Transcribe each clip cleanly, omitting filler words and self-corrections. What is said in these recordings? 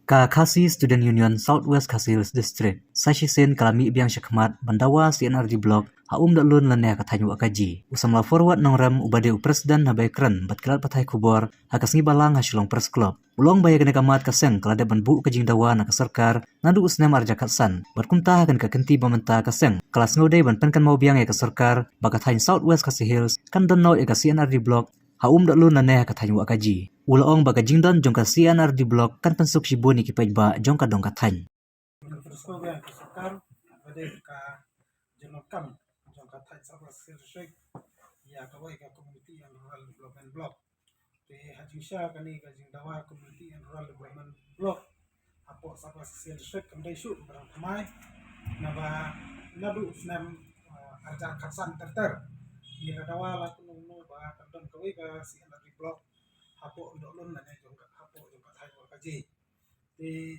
Ka Khasi Student Union Southwest Khasi Hills District sashi sen kalami biang syakmat bandawa CNRD block haum dalun laneh kathanyu akaji usamla forward nongram ubade presiden habai kran batkilat pathai kubor hakas ngi balang hasilong press club ulong baya kene kamat kaseng kalade banbu kajing dawa nak sarkar nandu usnem arja katsan batkumta hakan ka kenti bamenta kaseng kelas ngode ban penkan mau biang ya ka sarkar bakathain Southwest Khasi Hills kan donno ya ka CNRD block haum dalun laneh kathanyu akaji Ulaong baga jingdon jongka CNRD block kan pensuk shibuni ki pajba jongka dongka thany. Teruskan yang kesukar pada ka jenokam jongka thany sama sirshek ya kawai ka community and rural development block. Di hajisha kani ka jingdawa community and rural development block. Apo sama sirshek kandai shoot barang tamai naba nadu senam arja katsan terter. Ni dawa la kunung ba kandon kawai ka CNRD block. Hapo ndolon na jongka hapo jongka thany wakaji di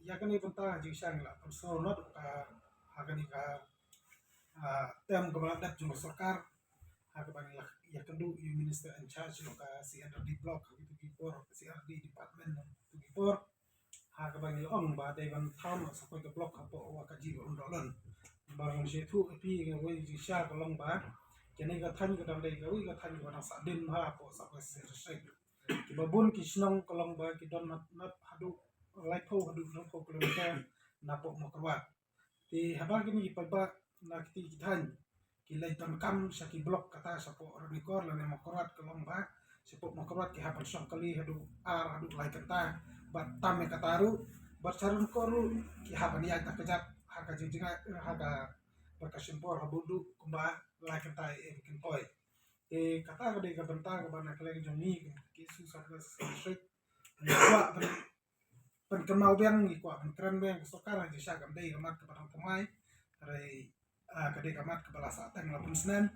ya kani benta jisang la so not hakani ka tem gobernador jumlah sarkar hakani ya kendu minister in charge ka CNRD block itu before CNRD department itu before hakani on ba de ban town sa ko block hapo wakaji ndolon barang situ pi ngai jisha kolong ba kene ka thany ka dam dei ka wi ka thany ka sa din ha hapo sa ko sirshek babun kisnong kolong ba kidon not hadu laipo hadu no ko kilometer napo mokrwa ti haba kini pagba na kiti kithan kilai ton kam sa ki blok kata sapo rekor la mokrwat kolong ba sapo mokrwat ki hapan song kali hadu hadu lai kata bat tam kataru bat sarun koru ki hapan ya ta kejat harga jinjinga harga berkasimpor habudu kumba lai kata bikin poi kata kade ka benta ka bana kale jongi ki susah ka sik kwa pen kenal biang ni kwa pen keren biang sokar aja syagam dei kamat ke padang temai rai kade kamat ke balasa tang lapun senen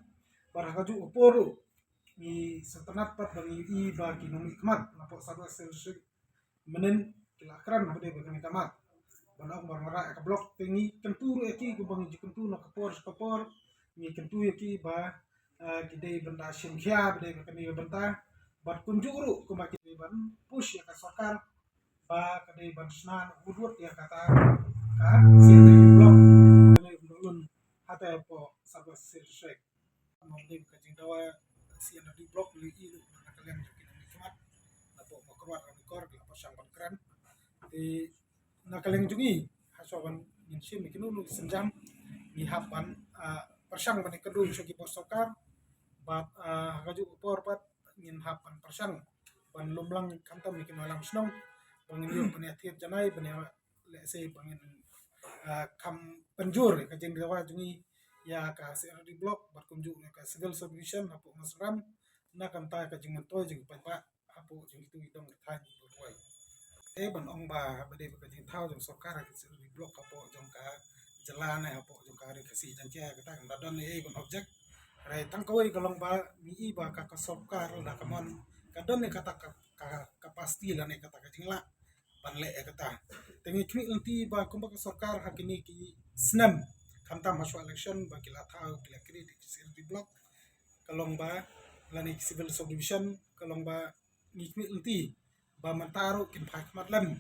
barah kaju oporu ni setenat pat bagi i bagi nomi kamat lapok sadwa sik menen kila keren hade bagi kamat banok marmara ka blok tingi kentu eki ku bangi kentu no kapor ni kentu eki ba kidei benda simkhia benda kani benda bat kunjuru kuma kidei ban push ya kasakar ba kidei ban snan udut ya kata ka sini blok kami belum hata po sabas sirshek mamdem kajing dawa CNRD blok li ilu na kalian jokin ni kemat na po makrwat rekor la pasang ban kran di na kalian jungi hasawan minsim kinulu senjam ni hapan persang ban kedu segi posokar bat kaju upor pat ngin hapan persang ban lumlang kantam mikin malam snong bangin yo peniatir janai bania lese bangin kam penjur kajeng dawa jungi ya ka CNRD block bat kunju ka civil subdivision hapo masram na kanta kajeng mentoy jeng pa hapo jeng itu idong thai boy ban ong ba bade kajeng thau jeng sarkar ka CNRD block hapo jeng ka jalan hapo jeng ka kasih jangkia kata dadan ban objek rai tangkawai kalong ba mi ba ka kasokar da kamon kadon ne kata ka pasti la ne kata kajingla panle kata tengi kwi unti ba kumba kasokar hakini ki snam kamta masuk election ba kila thau kila kri di CNRD block kalong ba lani civil subdivision kalong ba ni kwi unti ba mantaro kin phak matlam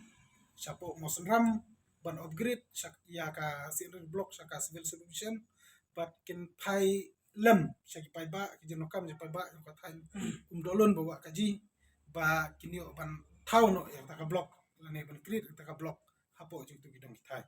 sapo mosenram ban upgrade ya ka CNRD block saka civil subdivision bat kin phai lem sagi pai ba ki jenokam je pai ba ko thain dolon bawa kaji ba kinio ban thau no yang taka blok lane ban krit taka blok hapo je tu gidong thai